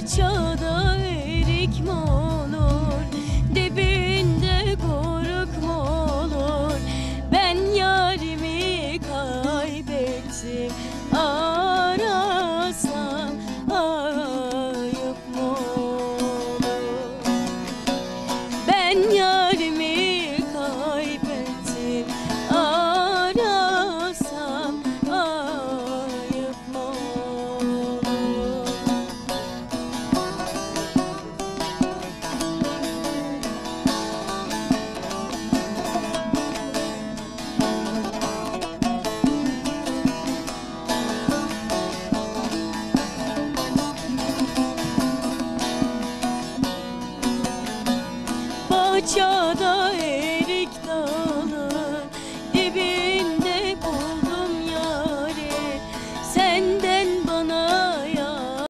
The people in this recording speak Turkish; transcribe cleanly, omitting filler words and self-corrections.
Bahçede erik mi olur, dibinde koruk mu olur? Ben yarimi kaybettim, arasam ayıp mı olur? Ben yarimi kaybettim, arasam ayıp mı olur? Bahçede